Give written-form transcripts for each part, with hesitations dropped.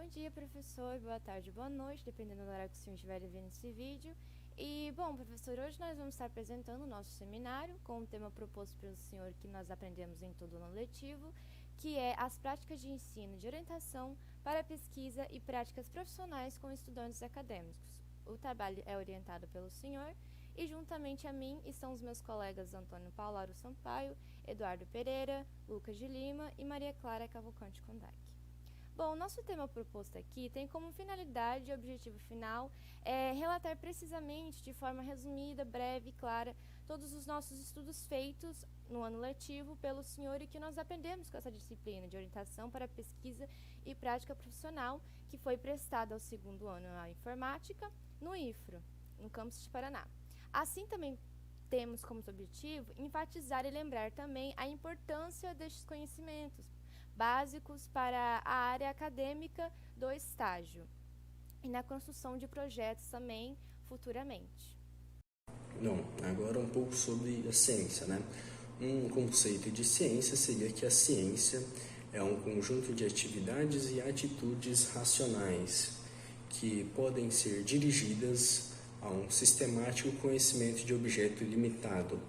Bom dia, professor, boa tarde, boa noite, dependendo do horário que o senhor estiver vendo esse vídeo. Bom, professor, hoje nós vamos estar apresentando o nosso seminário com o tema proposto pelo senhor que nós aprendemos em todo o ano letivo, que é as práticas de ensino de orientação para pesquisa e práticas profissionais com estudantes acadêmicos. O trabalho é orientado pelo senhor e juntamente a mim estão os meus colegas Antônio Paularo Sampaio, Eduardo Pereira, Lucas de Lima e Maria Clara Cavalcante Kondak. Bom, o nosso tema proposto aqui tem como finalidade e objetivo final relatar precisamente, de forma resumida, breve e clara, todos os nossos estudos feitos no ano letivo pelo senhor e que nós aprendemos com essa disciplina de orientação para pesquisa e prática profissional que foi prestada ao segundo ano na informática no IFRO, no campus de Paraná. Assim também temos como objetivo enfatizar e lembrar também a importância destes conhecimentos básicos para a área acadêmica do estágio e na construção de projetos também futuramente. Bom, agora um pouco sobre a ciência, né? Um conceito de ciência seria que a ciência é um conjunto de atividades e atitudes racionais que podem ser dirigidas a um sistemático conhecimento de objeto limitado,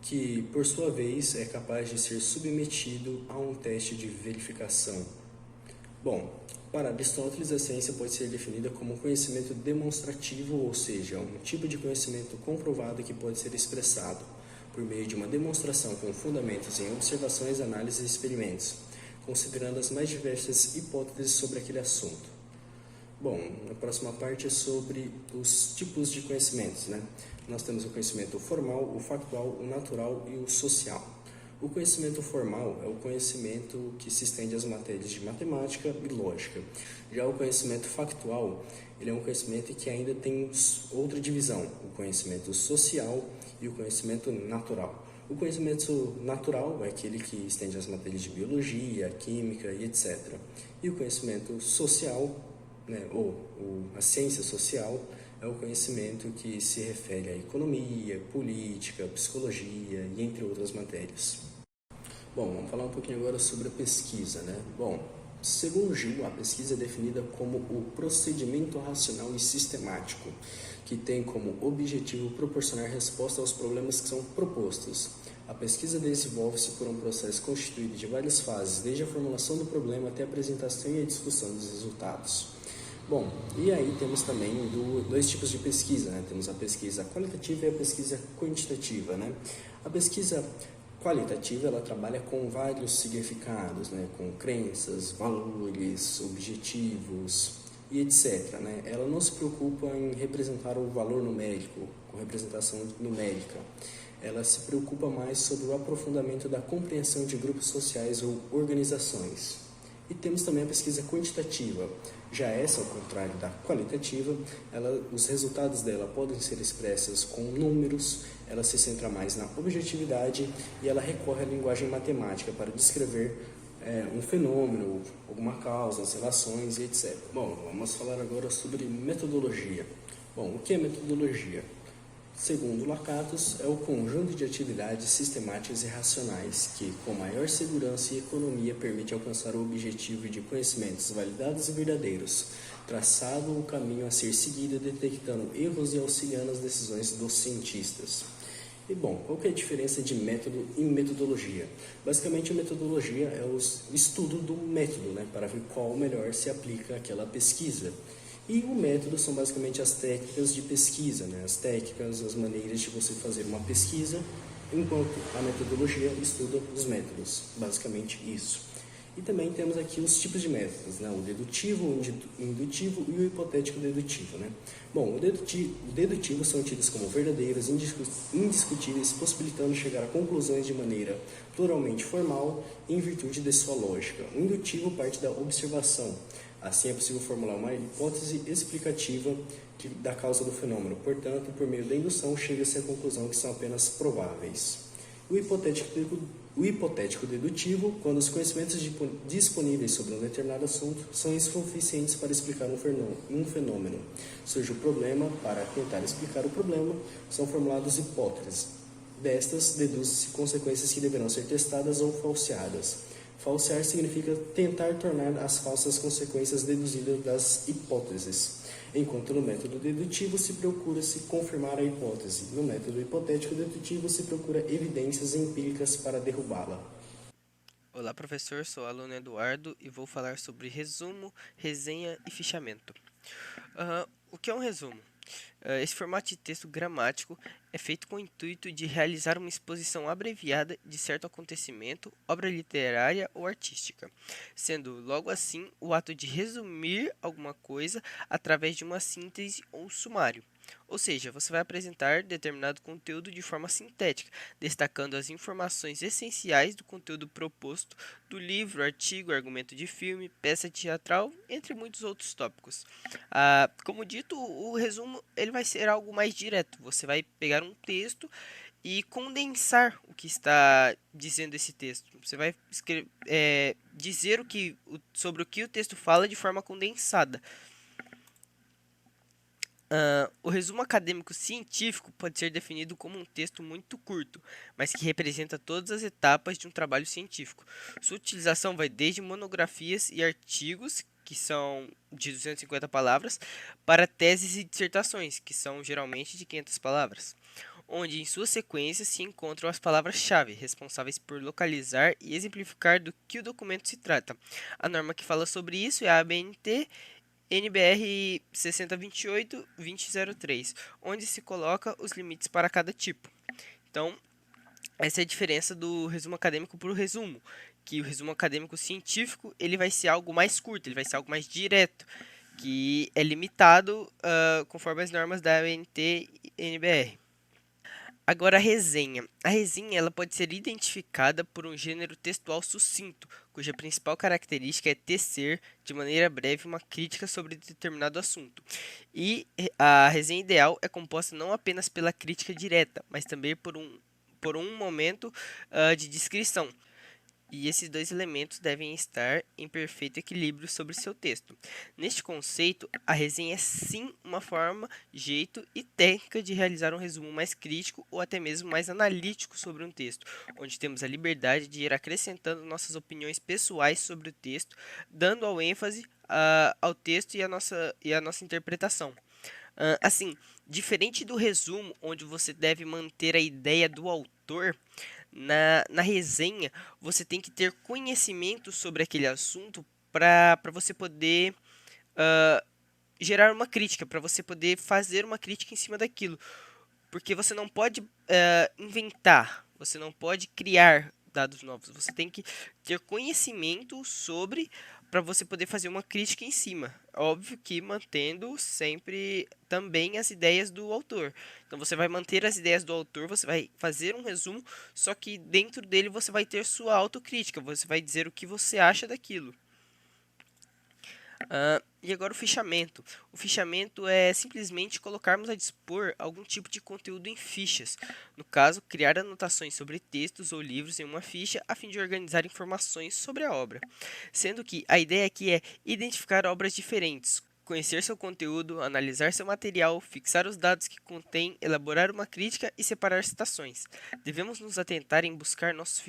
que, por sua vez, é capaz de ser submetido a um teste de verificação. Bom, para Aristóteles, a ciência pode ser definida como um conhecimento demonstrativo, ou seja, um tipo de conhecimento comprovado que pode ser expressado por meio de uma demonstração com fundamentos em observações, análises e experimentos, considerando as mais diversas hipóteses sobre aquele assunto. Bom, a próxima parte é sobre os tipos de conhecimentos, né? Nós temos o conhecimento formal, o factual, o natural e o social. O conhecimento formal é o conhecimento que se estende às matérias de matemática e lógica. Já o conhecimento factual, ele é um conhecimento que ainda tem outra divisão, o conhecimento social e o conhecimento natural. O conhecimento natural é aquele que estende às matérias de biologia, química e etc. E o conhecimento social, a ciência social, é o conhecimento que se refere à economia, política, psicologia e entre outras matérias. Bom, vamos falar um pouquinho agora sobre a pesquisa, né? Bom, segundo Gil, a pesquisa é definida como o procedimento racional e sistemático, que tem como objetivo proporcionar resposta aos problemas que são propostos. A pesquisa desenvolve-se por um processo constituído de várias fases, desde a formulação do problema até a apresentação e a discussão dos resultados. Bom, e aí temos também dois tipos de pesquisa, né? Temos a pesquisa qualitativa e a pesquisa quantitativa, né? A pesquisa qualitativa, ela trabalha com vários significados, né? Com crenças, valores, objetivos e etc, né? Ela não se preocupa em representar o valor numérico, com representação numérica. Ela se preocupa mais sobre o aprofundamento da compreensão de grupos sociais ou organizações. E temos também a pesquisa quantitativa. Já essa, ao contrário da qualitativa, os resultados dela podem ser expressos com números, ela se centra mais na objetividade e ela recorre à linguagem matemática para descrever um fenômeno, alguma causa, as relações e etc. Bom, vamos falar agora sobre metodologia. Bom, o que é metodologia? Segundo Lakatos, é o conjunto de atividades sistemáticas e racionais que, com maior segurança e economia, permite alcançar o objetivo de conhecimentos validados e verdadeiros, traçado o caminho a ser seguido, detectando erros e auxiliando as decisões dos cientistas. E bom, qual que é a diferença de método e metodologia? Basicamente, a metodologia é o estudo do método, né, para ver qual melhor se aplica àquela pesquisa. E o método são basicamente as técnicas de pesquisa, né? As técnicas, as maneiras de você fazer uma pesquisa, enquanto a metodologia estuda os métodos, basicamente isso. E também temos aqui os tipos de métodos, né? O dedutivo, o indutivo e o hipotético dedutivo, né? Bom, o dedutivo são tidos como verdadeiros, indiscutíveis, possibilitando chegar a conclusões de maneira pluralmente formal em virtude de sua lógica. O indutivo parte da observação. Assim, é possível formular uma hipótese explicativa da causa do fenômeno. Portanto, por meio da indução, chega-se à conclusão que são apenas prováveis. O hipotético dedutivo, quando os conhecimentos disponíveis sobre um determinado assunto são insuficientes para explicar um fenômeno. Surge o problema, para tentar explicar o problema, são formuladas hipóteses. Destas, deduz-se consequências que deverão ser testadas ou falseadas. Falsear significa tentar tornar as falsas consequências deduzidas das hipóteses, enquanto no método dedutivo se procura se confirmar a hipótese. No método hipotético dedutivo se procura evidências empíricas para derrubá-la. Olá, professor. Sou o aluno Eduardo e vou falar sobre resumo, resenha e fichamento. O que é um resumo? Esse formato de texto gramático é feito com o intuito de realizar uma exposição abreviada de certo acontecimento, obra literária ou artística, sendo logo assim o ato de resumir alguma coisa através de uma síntese ou sumário. Ou seja, você vai apresentar determinado conteúdo de forma sintética, destacando as informações essenciais do conteúdo proposto do livro, artigo, argumento de filme, peça teatral, entre muitos outros tópicos. Como dito, o resumo ele vai ser algo mais direto. Você vai pegar um texto e condensar o que está dizendo esse texto. Você vai dizer sobre o que o texto fala de forma condensada. O resumo acadêmico científico pode ser definido como um texto muito curto, mas que representa todas as etapas de um trabalho científico. Sua utilização vai desde monografias e artigos, que são de 250 palavras, para teses e dissertações, que são geralmente de 500 palavras, onde em sua sequência se encontram as palavras-chave, responsáveis por localizar e exemplificar do que o documento se trata. A norma que fala sobre isso é a ABNT NBR 6028-2003, onde se coloca os limites para cada tipo. Então, essa é a diferença do resumo acadêmico para o resumo, que o resumo acadêmico científico ele vai ser algo mais curto, ele vai ser algo mais direto, que é limitado conforme as normas da ABNT e NBR. Agora, a resenha. A resenha ela pode ser identificada por um gênero textual sucinto, cuja principal característica é tecer, de maneira breve, uma crítica sobre determinado assunto. E a resenha ideal é composta não apenas pela crítica direta, mas também por um momento de descrição. E esses dois elementos devem estar em perfeito equilíbrio sobre seu texto. Neste conceito, a resenha é sim uma forma, jeito e técnica de realizar um resumo mais crítico ou até mesmo mais analítico sobre um texto, onde temos a liberdade de ir acrescentando nossas opiniões pessoais sobre o texto, dando ao ênfase ao texto e a nossa interpretação. Assim, diferente do resumo, onde você deve manter a ideia do autor, na resenha você tem que ter conhecimento sobre aquele assunto para você poder gerar uma crítica, para você poder fazer uma crítica em cima daquilo. Porque você não pode inventar, você não pode criar dados novos, você tem que ter conhecimento sobre para você poder fazer uma crítica em cima. Óbvio que mantendo sempre também as ideias do autor. Então você vai manter as ideias do autor, você vai fazer um resumo, só que dentro dele você vai ter sua autocrítica, você vai dizer o que você acha daquilo. E agora o fichamento. O fichamento é simplesmente colocarmos a dispor algum tipo de conteúdo em fichas. No caso, criar anotações sobre textos ou livros em uma ficha a fim de organizar informações sobre a obra. Sendo que a ideia aqui é identificar obras diferentes, conhecer seu conteúdo, analisar seu material, fixar os dados que contém, elaborar uma crítica e separar citações. Devemos nos atentar em buscar nossos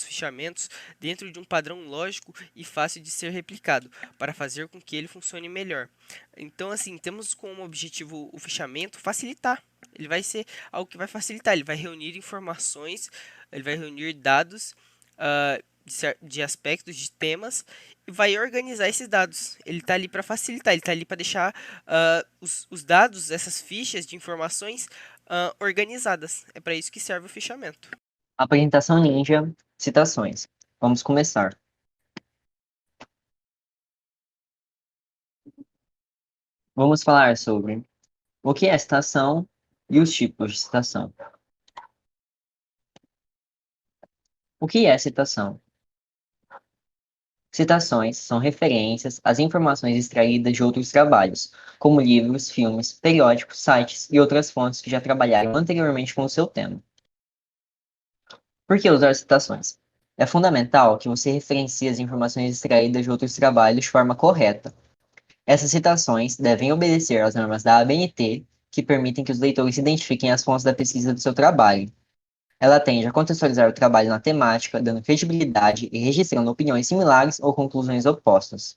fichamentos dentro de um padrão lógico e fácil de ser replicado, para fazer com que ele funcione melhor. Então, assim, temos como objetivo o fichamento facilitar. Ele vai ser algo que vai facilitar, ele vai reunir informações, ele vai reunir dados de aspectos, de temas, e vai organizar esses dados. Ele está ali para facilitar, ele está ali para deixar os dados, essas fichas de informações organizadas. É para isso que serve o fichamento. Apresentação Ninja, citações. Vamos começar. Vamos falar sobre o que é citação e os tipos de citação. O que é citação? Citações são referências às informações extraídas de outros trabalhos, como livros, filmes, periódicos, sites e outras fontes que já trabalharam anteriormente com o seu tema. Por que usar citações? É fundamental que você referencie as informações extraídas de outros trabalhos de forma correta. Essas citações devem obedecer às normas da ABNT, que permitem que os leitores identifiquem as fontes da pesquisa do seu trabalho. Ela tende a contextualizar o trabalho na temática, dando credibilidade e registrando opiniões similares ou conclusões opostas.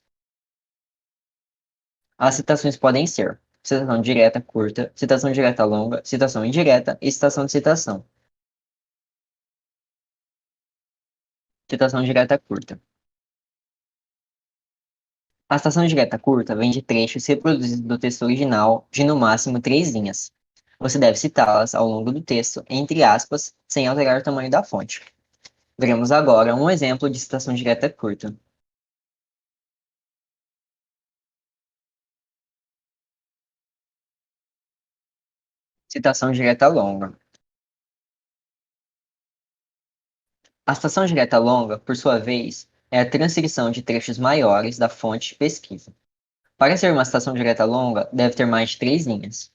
As citações podem ser citação direta curta, citação direta longa, citação indireta e citação de citação. Citação direta curta. A citação direta curta vem de trechos reproduzidos do texto original de no máximo 3 linhas. Você deve citá-las ao longo do texto, entre aspas, sem alterar o tamanho da fonte. Veremos agora um exemplo de citação direta curta. Citação direta longa. A citação direta longa, por sua vez, é a transcrição de trechos maiores da fonte de pesquisa. Para ser uma citação direta longa, deve ter mais de 3 linhas.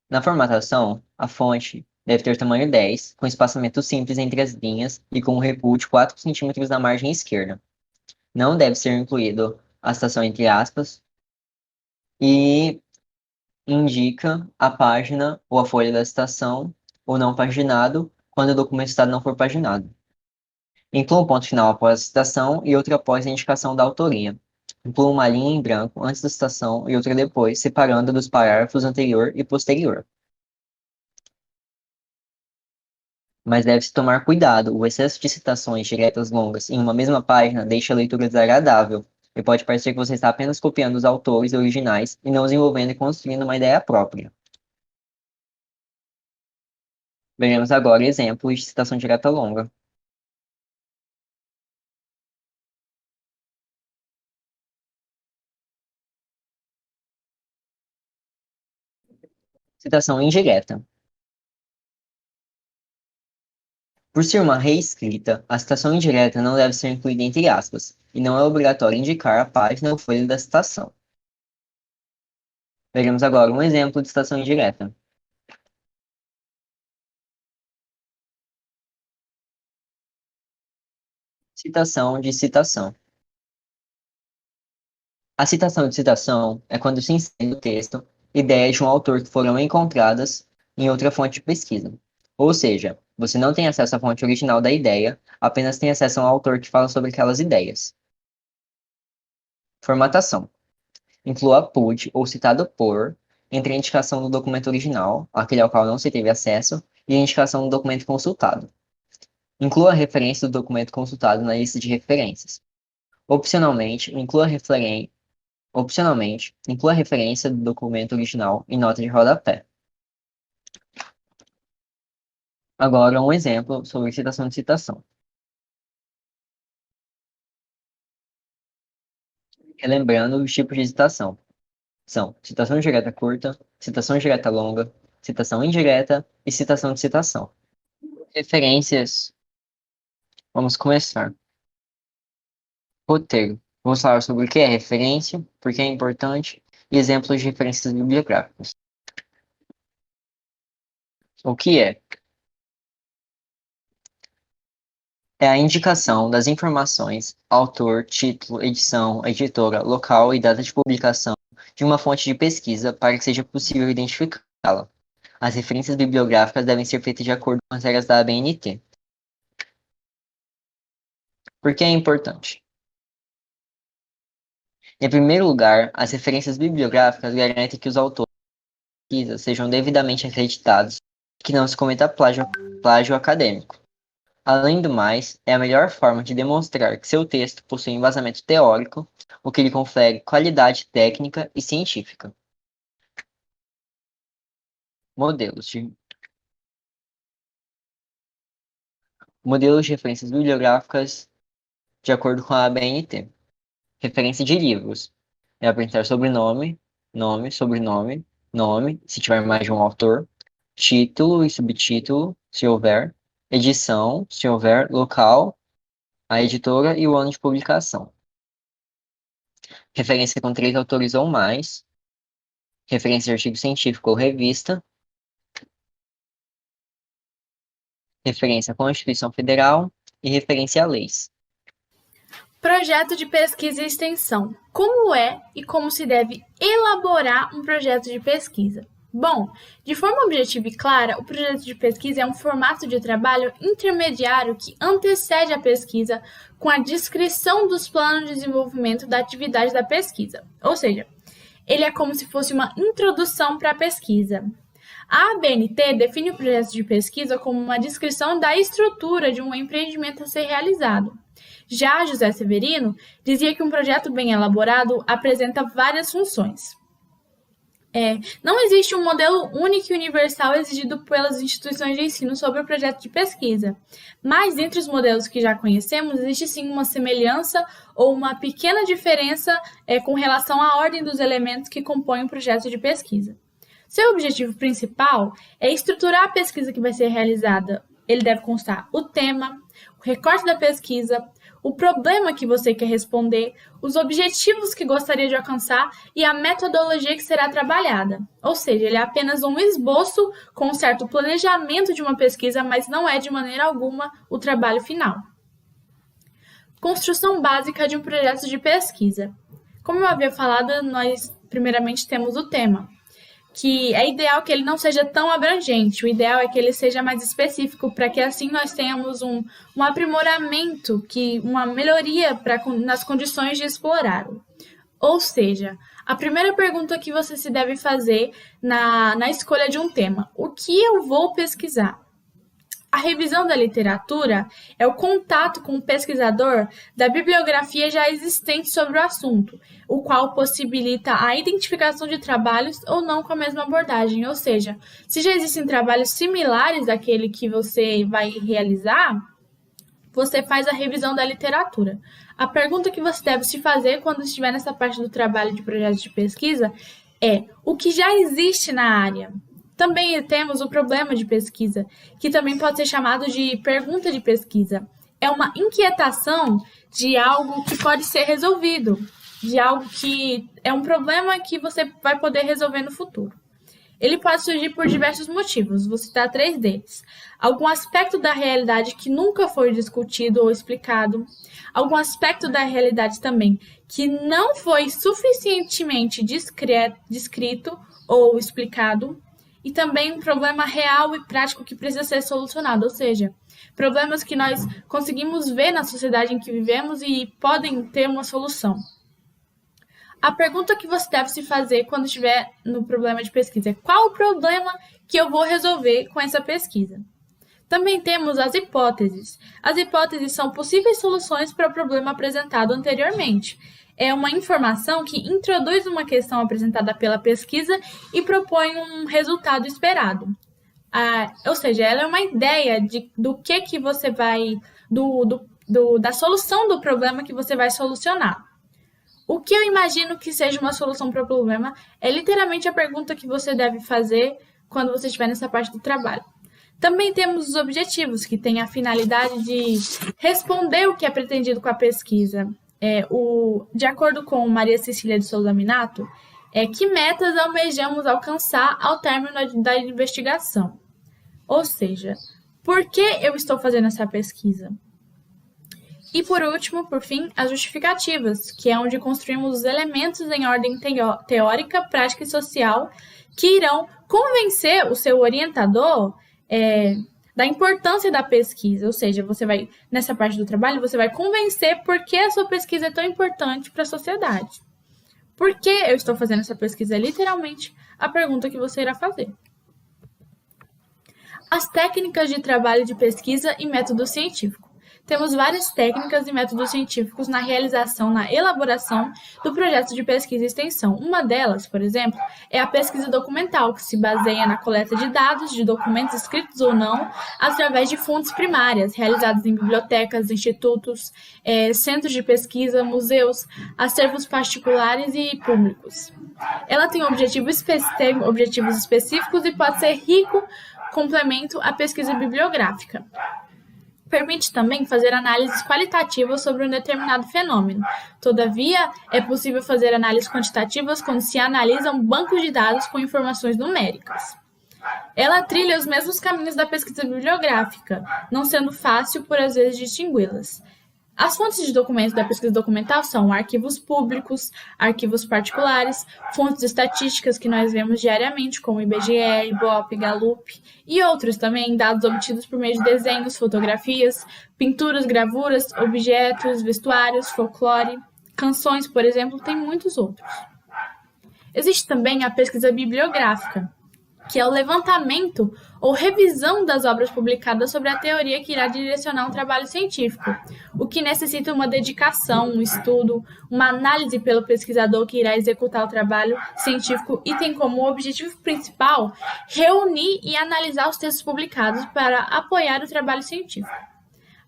Na formatação, a fonte deve ter tamanho 10, com espaçamento simples entre as linhas e com um recuo de 4 cm na margem esquerda. Não deve ser incluído a citação entre aspas e indica a página ou a folha da citação ou não paginado quando o documento citado não for paginado. Inclua um ponto final após a citação e outro após a indicação da autoria. Inclua uma linha em branco antes da citação e outra depois, separando dos parágrafos anterior e posterior. Mas deve-se tomar cuidado, o excesso de citações diretas longas em uma mesma página deixa a leitura desagradável, e pode parecer que você está apenas copiando os autores originais e não desenvolvendo e construindo uma ideia própria. Veremos agora exemplos de citação direta longa. Citação indireta. Por ser uma reescrita, a citação indireta não deve ser incluída entre aspas, e não é obrigatório indicar a página ou folha da citação. Veremos agora um exemplo de citação indireta. Citação de citação. A citação de citação é quando se insere no texto ideias de um autor que foram encontradas em outra fonte de pesquisa. Ou seja, você não tem acesso à fonte original da ideia, apenas tem acesso ao autor que fala sobre aquelas ideias. Formatação. Inclua PUD ou citado por entre a indicação do documento original, aquele ao qual não se teve acesso, e a indicação do documento consultado. Inclua a referência do documento consultado na lista de referências. Opcionalmente, inclua a referência do documento original em nota de rodapé. Agora, um exemplo sobre citação de citação. Relembrando os tipos de citação. São citação direta curta, citação direta longa, citação indireta e citação de citação. Referências. Vamos começar. Roteiro. Vamos falar sobre o que é referência, por que é importante e exemplos de referências bibliográficas. O que é? É a indicação das informações, autor, título, edição, editora, local e data de publicação de uma fonte de pesquisa para que seja possível identificá-la. As referências bibliográficas devem ser feitas de acordo com as regras da ABNT. Por que é importante? Em primeiro lugar, as referências bibliográficas garantem que os autores da pesquisa sejam devidamente acreditados e que não se cometa plágio acadêmico. Além do mais, é a melhor forma de demonstrar que seu texto possui embasamento teórico, o que lhe confere qualidade técnica e científica. Modelos de referências bibliográficas de acordo com a ABNT. Referência de livros. É apresentar sobrenome, nome, sobrenome, nome, se tiver mais de um autor, título e subtítulo, se houver, edição, se houver, local, a editora e o ano de publicação. Referência com 3 autores ou mais. Referência de artigo científico ou revista. Referência à Constituição Federal e referência a leis. Projeto de pesquisa e extensão. Como é e como se deve elaborar um projeto de pesquisa? Bom, de forma objetiva e clara, o projeto de pesquisa é um formato de trabalho intermediário que antecede a pesquisa com a descrição dos planos de desenvolvimento da atividade da pesquisa. Ou seja, ele é como se fosse uma introdução para a pesquisa. A ABNT define o projeto de pesquisa como uma descrição da estrutura de um empreendimento a ser realizado. Já José Severino dizia que um projeto bem elaborado apresenta várias funções. Não existe um modelo único e universal exigido pelas instituições de ensino sobre o projeto de pesquisa, mas entre os modelos que já conhecemos, existe sim uma semelhança ou uma pequena diferença com relação à ordem dos elementos que compõem o projeto de pesquisa. Seu objetivo principal é estruturar a pesquisa que vai ser realizada. Ele deve constar o tema, o recorte da pesquisa, o problema que você quer responder, os objetivos que gostaria de alcançar e a metodologia que será trabalhada. Ou seja, ele é apenas um esboço com um certo planejamento de uma pesquisa, mas não é de maneira alguma o trabalho final. Construção básica de um projeto de pesquisa. Como eu havia falado, nós primeiramente temos o tema, que é ideal que ele não seja tão abrangente, o ideal é que ele seja mais específico, para que assim nós tenhamos um aprimoramento, uma melhoria nas condições de explorá-lo. Ou seja, a primeira pergunta que você se deve fazer na escolha de um tema: o que eu vou pesquisar? A revisão da literatura é o contato com o pesquisador da bibliografia já existente sobre o assunto, o qual possibilita a identificação de trabalhos ou não com a mesma abordagem. Ou seja, se já existem trabalhos similares àquele que você vai realizar, você faz a revisão da literatura. A pergunta que você deve se fazer quando estiver nessa parte do trabalho de projeto de pesquisa é: o que já existe na área? Também temos o problema de pesquisa, que também pode ser chamado de pergunta de pesquisa. É uma inquietação de algo que pode ser resolvido, de algo que é um problema que você vai poder resolver no futuro. Ele pode surgir por diversos motivos, vou citar 3 deles. Algum aspecto da realidade que nunca foi discutido ou explicado, algum aspecto da realidade também que não foi suficientemente descrito ou explicado, e também um problema real e prático que precisa ser solucionado, ou seja, problemas que nós conseguimos ver na sociedade em que vivemos e podem ter uma solução. A pergunta que você deve se fazer quando estiver no problema de pesquisa é: qual o problema que eu vou resolver com essa pesquisa? Também temos as hipóteses. As hipóteses são possíveis soluções para o problema apresentado anteriormente. É uma informação que introduz uma questão apresentada pela pesquisa e propõe um resultado esperado. Ou seja, ela é uma ideia do que você vai, da solução do problema que você vai solucionar. O que eu imagino que seja uma solução para o problema é literalmente a pergunta que você deve fazer quando você estiver nessa parte do trabalho. Também temos os objetivos, que têm a finalidade de responder o que é pretendido com a pesquisa. De acordo com Maria Cecília de Souza Minato, que metas almejamos alcançar ao término da investigação? Ou seja, por que eu estou fazendo essa pesquisa? E por último, por fim, as justificativas, que é onde construímos os elementos em ordem teórica, prática e social que irão convencer o seu orientador da importância da pesquisa, ou seja, você vai, nessa parte do trabalho, você vai convencer por que a sua pesquisa é tão importante para a sociedade. Por que eu estou fazendo essa pesquisa? É literalmente a pergunta que você irá fazer. As técnicas de trabalho de pesquisa e método científico. Temos várias técnicas e métodos científicos na elaboração do projeto de pesquisa e extensão. Uma delas, por exemplo, é a pesquisa documental, que se baseia na coleta de dados, de documentos escritos ou não, através de fontes primárias, realizadas em bibliotecas, institutos, centros de pesquisa, museus, acervos particulares e públicos. Ela tem objetivos específicos e pode ser rico complemento à pesquisa bibliográfica. Permite também fazer análises qualitativas sobre um determinado fenômeno. Todavia, é possível fazer análises quantitativas quando se analisam bancos de dados com informações numéricas. Ela trilha os mesmos caminhos da pesquisa bibliográfica, não sendo fácil, por às vezes, distingui-las. As fontes de documentos da pesquisa documental são arquivos públicos, arquivos particulares, fontes estatísticas que nós vemos diariamente, como IBGE, Ibope, Gallup, e outros também, dados obtidos por meio de desenhos, fotografias, pinturas, gravuras, objetos, vestuários, folclore, canções, por exemplo, tem muitos outros. Existe também a pesquisa bibliográfica, que é o levantamento ou revisão das obras publicadas sobre a teoria que irá direcionar um trabalho científico, o que necessita uma dedicação, um estudo, uma análise pelo pesquisador que irá executar o trabalho científico e tem como objetivo principal reunir e analisar os textos publicados para apoiar o trabalho científico.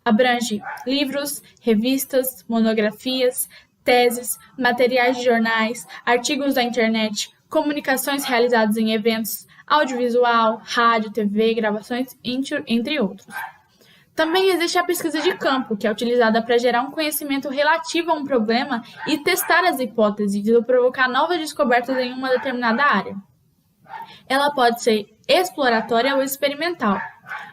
Abrange livros, revistas, monografias, teses, materiais de jornais, artigos da internet, comunicações realizadas em eventos, audiovisual, rádio, TV, gravações, entre outros. Também existe a pesquisa de campo, que é utilizada para gerar um conhecimento relativo a um problema e testar as hipóteses ou provocar novas descobertas em uma determinada área. Ela pode ser exploratória ou experimental.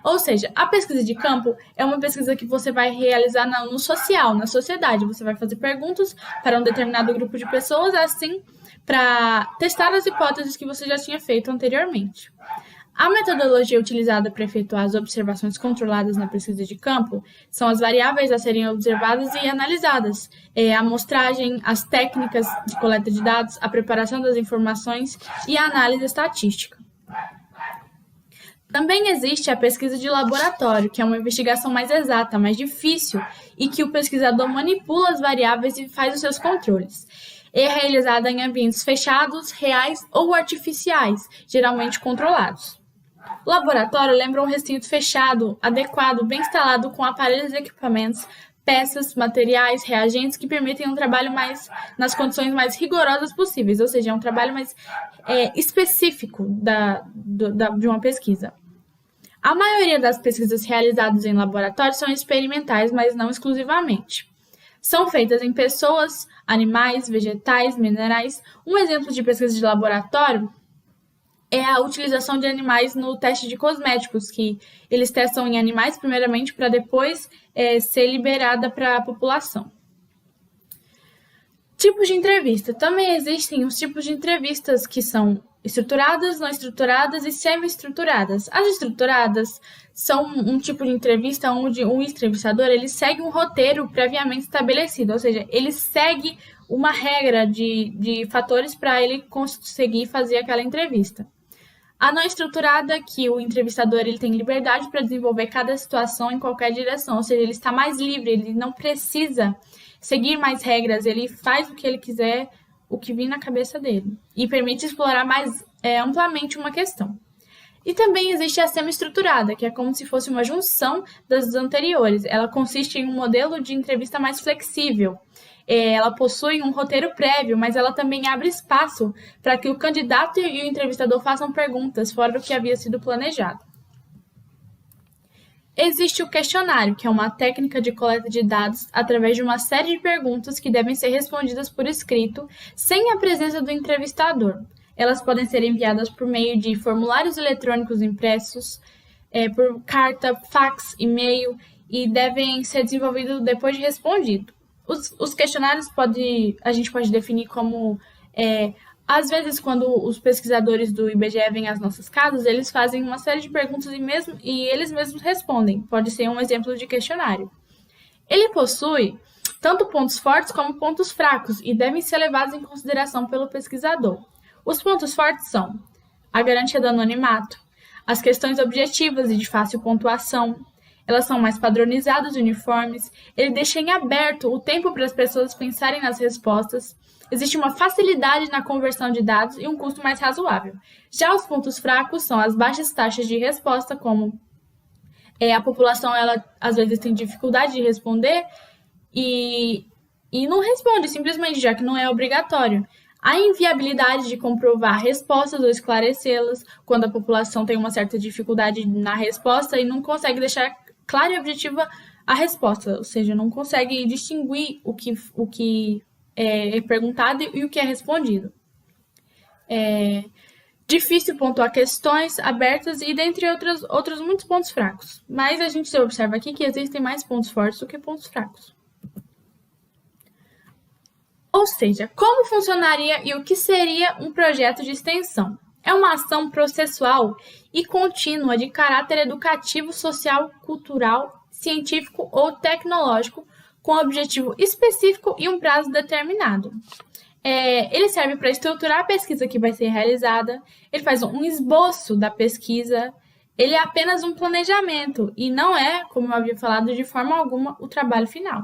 Ou seja, a pesquisa de campo é uma pesquisa que você vai realizar no social, na sociedade. Você vai fazer perguntas para um determinado grupo de pessoas, assim, para testar as hipóteses que você já tinha feito anteriormente. A metodologia utilizada para efetuar as observações controladas na pesquisa de campo são as variáveis a serem observadas e analisadas, a amostragem, as técnicas de coleta de dados, a preparação das informações e a análise estatística. Também existe a pesquisa de laboratório, que é uma investigação mais exata, mais difícil, e que o pesquisador manipula as variáveis e faz os seus controles. É realizada em ambientes fechados, reais ou artificiais, geralmente controlados. O laboratório lembra um recinto fechado, adequado, bem instalado com aparelhos e equipamentos, peças, materiais, reagentes que permitem um trabalho nas condições mais rigorosas possíveis, ou seja, é um trabalho mais específico de uma pesquisa. A maioria das pesquisas realizadas em laboratório são experimentais, mas não exclusivamente. São feitas em pessoas, animais, vegetais, minerais. Um exemplo de pesquisa de laboratório é a utilização de animais no teste de cosméticos, que eles testam em animais primeiramente para depois ser liberada para a população. Tipos de entrevista. Também existem os tipos de entrevistas que são estruturadas, não estruturadas e semi-estruturadas. As estruturadas são um tipo de entrevista onde um entrevistador ele segue um roteiro previamente estabelecido, ou seja, ele segue uma regra de fatores para ele conseguir fazer aquela entrevista. A não estruturada, que o entrevistador ele tem liberdade para desenvolver cada situação em qualquer direção, ou seja, ele está mais livre, ele não precisa seguir mais regras, ele faz o que ele quiser, o que vir na cabeça dele, e permite explorar mais amplamente uma questão. E também existe a semi-estruturada, que é como se fosse uma junção das anteriores. Ela consiste em um modelo de entrevista mais flexível. Ela possui um roteiro prévio, mas ela também abre espaço para que o candidato e o entrevistador façam perguntas fora do que havia sido planejado. Existe o questionário, que é uma técnica de coleta de dados através de uma série de perguntas que devem ser respondidas por escrito, sem a presença do entrevistador. Elas podem ser enviadas por meio de formulários eletrônicos impressos, por carta, fax, e-mail, e devem ser desenvolvidos depois de respondido. Os questionários a gente pode definir como, às vezes, quando os pesquisadores do IBGE vêm às nossas casas, eles fazem uma série de perguntas e eles mesmos respondem. Pode ser um exemplo de questionário. Ele possui tanto pontos fortes como pontos fracos e devem ser levados em consideração pelo pesquisador. Os pontos fortes são a garantia do anonimato, as questões objetivas e de fácil pontuação, elas são mais padronizadas e uniformes, ele deixa em aberto o tempo para as pessoas pensarem nas respostas, existe uma facilidade na conversão de dados e um custo mais razoável. Já os pontos fracos são as baixas taxas de resposta, como a população ela às vezes tem dificuldade de responder e não responde simplesmente, já que não é obrigatório. A inviabilidade de comprovar respostas ou esclarecê-las, quando a população tem uma certa dificuldade na resposta e não consegue deixar clara e objetiva a resposta, ou seja, não consegue distinguir o que é perguntado e o que é respondido. Difícil pontuar questões abertas e dentre outros muitos pontos fracos. Mas a gente observa aqui que existem mais pontos fortes do que pontos fracos. Ou seja, como funcionaria e o que seria um projeto de extensão? É uma ação processual e contínua de caráter educativo, social, cultural, científico ou tecnológico, com objetivo específico e um prazo determinado. Ele serve para estruturar a pesquisa que vai ser realizada, ele faz um esboço da pesquisa, ele é apenas um planejamento e não é, como eu havia falado, de forma alguma o trabalho final.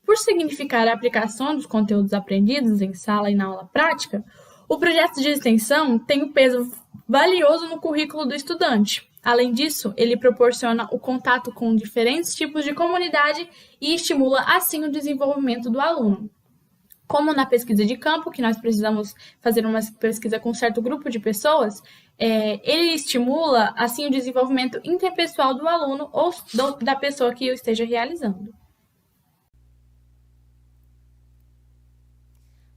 Por significar a aplicação dos conteúdos aprendidos em sala e na aula prática, o projeto de extensão tem um peso valioso no currículo do estudante. Além disso, ele proporciona o contato com diferentes tipos de comunidade e estimula, assim, o desenvolvimento do aluno. Como na pesquisa de campo, que nós precisamos fazer uma pesquisa com um certo grupo de pessoas, ele estimula, assim, o desenvolvimento interpessoal do aluno ou da pessoa que o esteja realizando.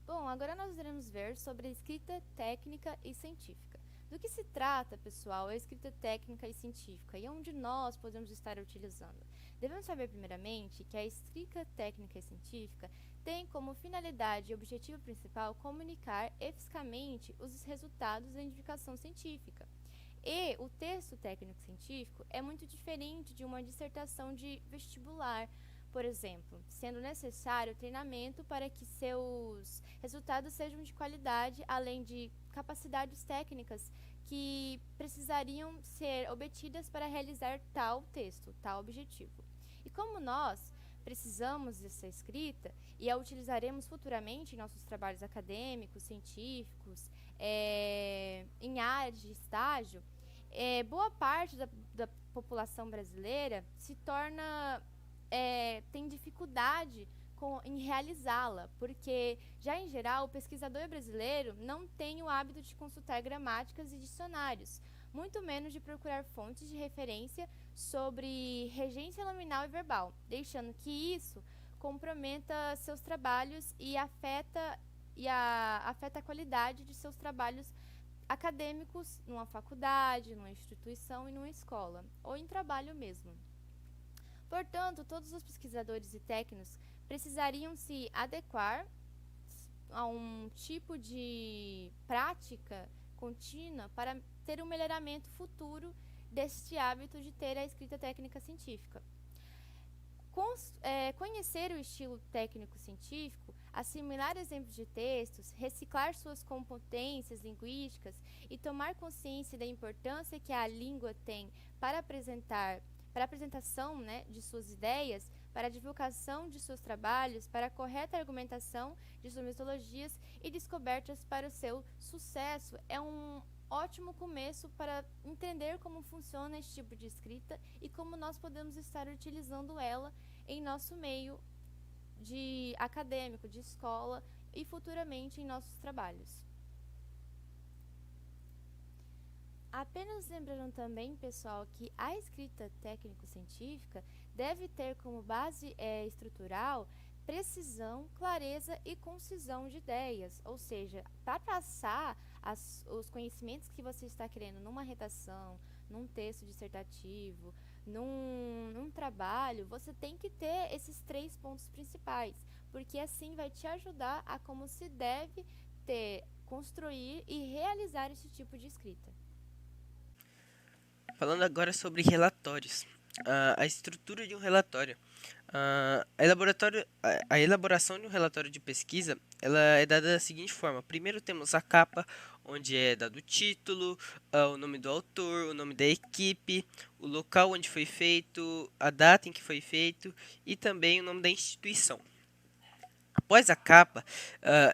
Bom, agora nós iremos ver sobre a escrita técnica e científica. Do que se trata, pessoal, a escrita técnica e científica e onde nós podemos estar utilizando? Devemos saber, primeiramente, que a escrita técnica e científica tem como finalidade e objetivo principal comunicar eficazmente os resultados da indicação científica. E o texto técnico-científico é muito diferente de uma dissertação de vestibular, por exemplo, sendo necessário treinamento para que seus resultados sejam de qualidade, além de capacidades técnicas que precisariam ser obtidas para realizar tal texto, tal objetivo. E como nós precisamos dessa escrita e a utilizaremos futuramente em nossos trabalhos acadêmicos, científicos, em áreas de estágio, boa parte da população brasileira se torna tem dificuldade em realizá-la, porque, já em geral, o pesquisador brasileiro não tem o hábito de consultar gramáticas e dicionários, muito menos de procurar fontes de referência sobre regência nominal e verbal, deixando que isso comprometa seus trabalhos e afeta a qualidade de seus trabalhos acadêmicos numa faculdade, numa instituição e numa escola, ou em trabalho mesmo. Portanto, todos os pesquisadores e técnicos precisariam se adequar a um tipo de prática contínua para ter um melhoramento futuro deste hábito de ter a escrita técnica científica. Conhecer o estilo técnico-científico, assimilar exemplos de textos, reciclar suas competências linguísticas e tomar consciência da importância que a língua tem para a apresentação, de suas ideias, para a divulgação de seus trabalhos, para a correta argumentação de suas metodologias e descobertas para o seu sucesso, é um ótimo começo para entender como funciona esse tipo de escrita e como nós podemos estar utilizando ela em nosso meio de acadêmico, de escola e futuramente em nossos trabalhos. Apenas lembrando também, pessoal, que a escrita técnico-científica deve ter como base estrutural precisão, clareza e concisão de ideias, ou seja, para passar os conhecimentos que você está querendo numa redação, num texto dissertativo, num trabalho, você tem que ter esses 3 pontos principais, porque assim vai te ajudar a como se deve construir e realizar esse tipo de escrita. Falando agora sobre relatórios. A estrutura de um relatório. A elaboração de um relatório de pesquisa ela é dada da seguinte forma. Primeiro temos a capa, onde é dado o título, o nome do autor, o nome da equipe, o local onde foi feito, a data em que foi feito e também o nome da instituição. Após a capa,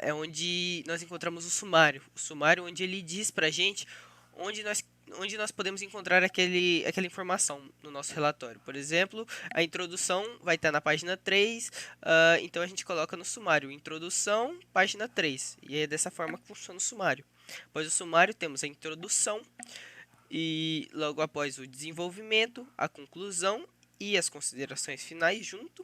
é onde nós encontramos o sumário. O sumário onde ele diz pra gente onde nós podemos encontrar aquela informação no nosso relatório. Por exemplo, a introdução vai estar na página 3, então a gente coloca no sumário, introdução, página 3, e é dessa forma que funciona o sumário. Após o sumário, temos a introdução, e logo após o desenvolvimento, a conclusão e as considerações finais junto.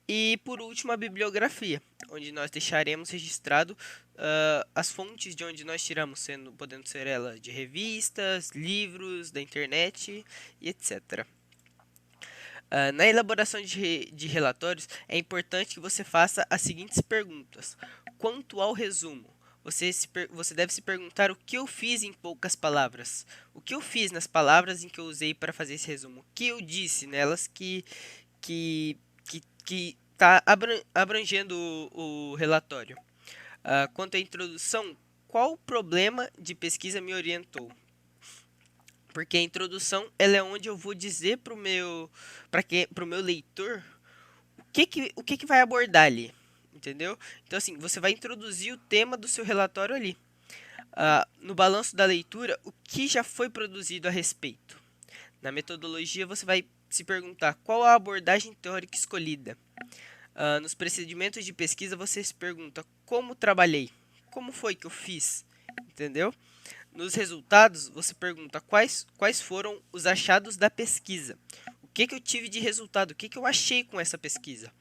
E por último a bibliografia, onde nós deixaremos registrado as fontes de onde nós tiramos, podendo ser ela de revistas, livros, da internet e etc. Na elaboração de relatórios, é importante que você faça as seguintes perguntas. Quanto ao resumo, você deve se perguntar o que eu fiz em poucas palavras. O que eu fiz nas palavras em que eu usei para fazer esse resumo? O que eu disse nelas que está abrangendo o relatório? Quanto à introdução, qual problema de pesquisa me orientou? Porque a introdução ela é onde eu vou dizer para o meu leitor o que vai abordar ali, entendeu? Então, assim, você vai introduzir o tema do seu relatório ali. No balanço da leitura, o que já foi produzido a respeito? Na metodologia, você vai se perguntar qual a abordagem teórica escolhida. Nos procedimentos de pesquisa, você se pergunta como trabalhei, como foi que eu fiz, entendeu? Nos resultados, você pergunta quais foram os achados da pesquisa. O que eu tive de resultado? O que eu achei com essa pesquisa?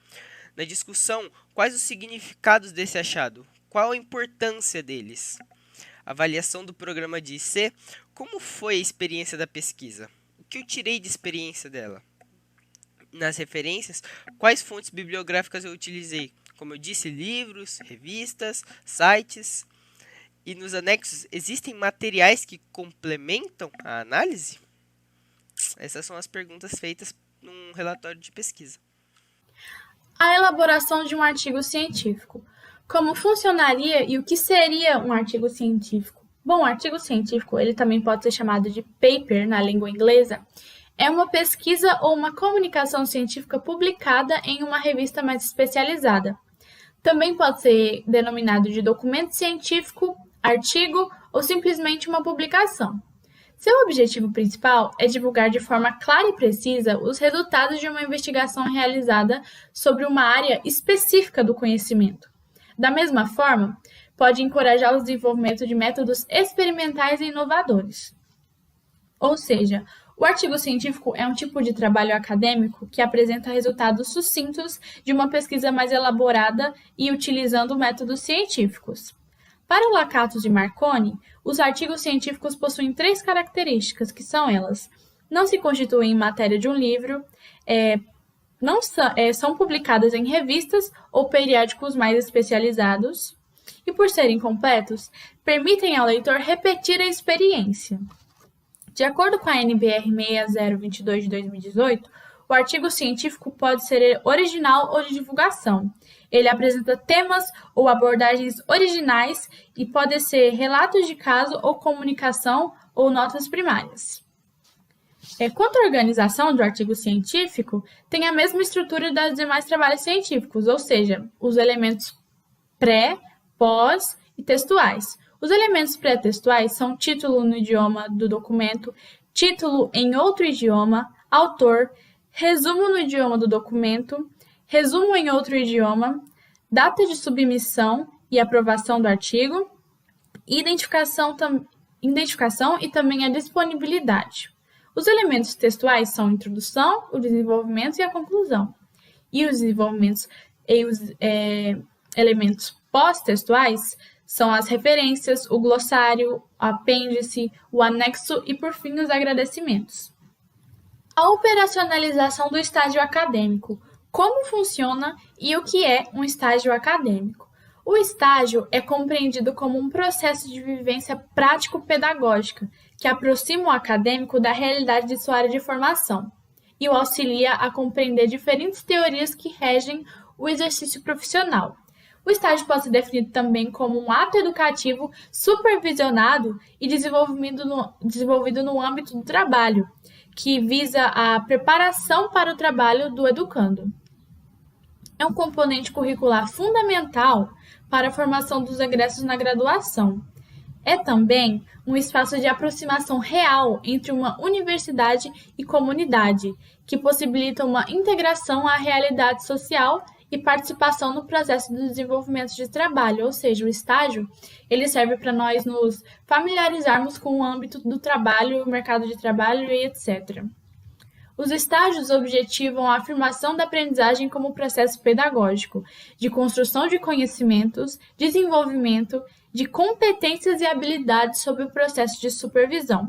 Na discussão, quais os significados desse achado? Qual a importância deles? Avaliação do programa de IC. Como foi a experiência da pesquisa? O que eu tirei de experiência dela? Nas referências, quais fontes bibliográficas eu utilizei? Como eu disse, livros, revistas, sites. E nos anexos, existem materiais que complementam a análise? Essas são as perguntas feitas num relatório de pesquisa. A elaboração de um artigo científico. Como funcionaria e o que seria um artigo científico? Bom, o artigo científico, ele também pode ser chamado de paper na língua inglesa, é uma pesquisa ou uma comunicação científica publicada em uma revista mais especializada. Também pode ser denominado de documento científico, artigo ou simplesmente uma publicação. Seu objetivo principal é divulgar de forma clara e precisa os resultados de uma investigação realizada sobre uma área específica do conhecimento. Da mesma forma, pode encorajar o desenvolvimento de métodos experimentais e inovadores. Ou seja, o artigo científico é um tipo de trabalho acadêmico que apresenta resultados sucintos de uma pesquisa mais elaborada e utilizando métodos científicos. Para o Lakatos e Marconi, os artigos científicos possuem 3 características, que são elas: não se constituem em matéria de um livro, são publicadas em revistas ou periódicos mais especializados e, por serem completos, permitem ao leitor repetir a experiência. De acordo com a NBR 6022 de 2018, o artigo científico pode ser original ou de divulgação. Ele apresenta temas ou abordagens originais e pode ser relatos de caso ou comunicação ou notas primárias. Quanto à organização do artigo científico, tem a mesma estrutura das demais trabalhos científicos, ou seja, os elementos pré, pós e textuais. Os elementos pré-textuais são título no idioma do documento, título em outro idioma, autor, resumo no idioma do documento, resumo em outro idioma, data de submissão e aprovação do artigo, identificação e também a disponibilidade. Os elementos textuais são a introdução, o desenvolvimento e a conclusão. E os desenvolvimentos e os elementos pós-textuais são as referências, o glossário, o apêndice, o anexo e, por fim, os agradecimentos. A operacionalização do estágio acadêmico. Como funciona e o que é um estágio acadêmico? O estágio é compreendido como um processo de vivência prático-pedagógica que aproxima o acadêmico da realidade de sua área de formação e o auxilia a compreender diferentes teorias que regem o exercício profissional. O estágio pode ser definido também como um ato educativo supervisionado e desenvolvido no âmbito do trabalho, que visa a preparação para o trabalho do educando. É um componente curricular fundamental para a formação dos egressos na graduação. É também um espaço de aproximação real entre uma universidade e comunidade, que possibilita uma integração à realidade social e participação no processo de desenvolvimento de trabalho, ou seja, o estágio, ele serve para nós nos familiarizarmos com o âmbito do trabalho, o mercado de trabalho e etc. Os estágios objetivam a afirmação da aprendizagem como processo pedagógico, de construção de conhecimentos, desenvolvimento de competências e habilidades sob o processo de supervisão.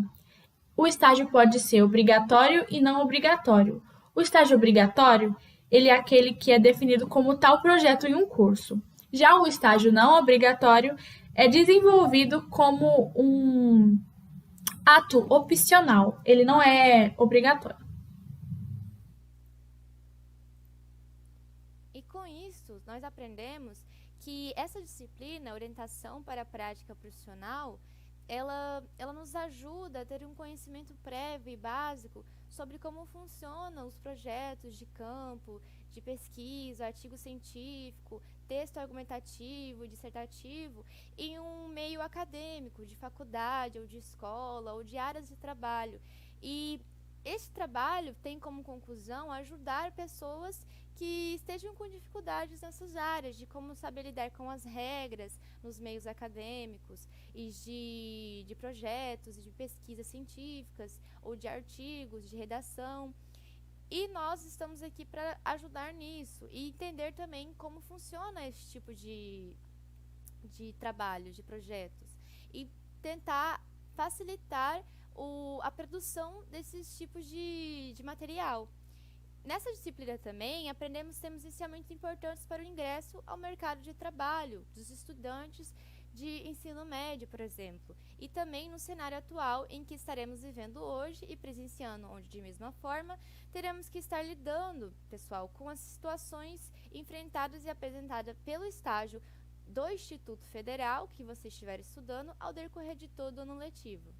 O estágio pode ser obrigatório e não obrigatório, O estágio obrigatório, ele é aquele que é definido como tal projeto em um curso. Já o estágio não obrigatório é desenvolvido como um ato opcional, ele não é obrigatório. E com isso, nós aprendemos que essa disciplina, orientação para a prática profissional, ela nos ajuda a ter um conhecimento prévio e básico sobre como funcionam os projetos de campo, de pesquisa, artigo científico, texto argumentativo, dissertativo, em um meio acadêmico, de faculdade, ou de escola, ou de áreas de trabalho. E esse trabalho tem como conclusão ajudar pessoas que estejam com dificuldades nessas áreas, de como saber lidar com as regras nos meios acadêmicos e de projetos, de pesquisas científicas ou de artigos, de redação. E nós estamos aqui para ajudar nisso e entender também como funciona esse tipo de trabalho, de projetos, e tentar facilitar a produção desses tipos de material. Nessa disciplina também aprendemos temas essencialmente importantes para o ingresso ao mercado de trabalho dos estudantes de ensino médio, por exemplo, e também no cenário atual em que estaremos vivendo hoje e presenciando, onde de mesma forma teremos que estar lidando, pessoal, com as situações enfrentadas e apresentadas pelo estágio do Instituto Federal que você estiver estudando ao decorrer de todo o ano letivo.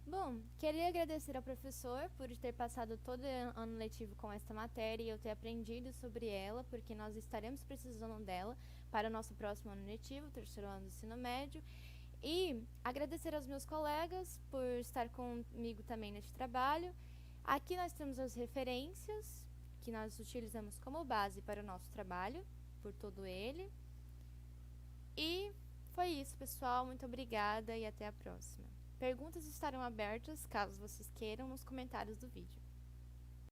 Bom, queria agradecer ao professor por ter passado todo o ano letivo com esta matéria e eu ter aprendido sobre ela, porque nós estaremos precisando dela para o nosso próximo ano letivo, terceiro ano do ensino médio. E agradecer aos meus colegas por estar comigo também neste trabalho. Aqui nós temos as referências que nós utilizamos como base para o nosso trabalho, por todo ele. E foi isso, pessoal. Muito obrigada e até a próxima. Perguntas estarão abertas, caso vocês queiram, nos comentários do vídeo.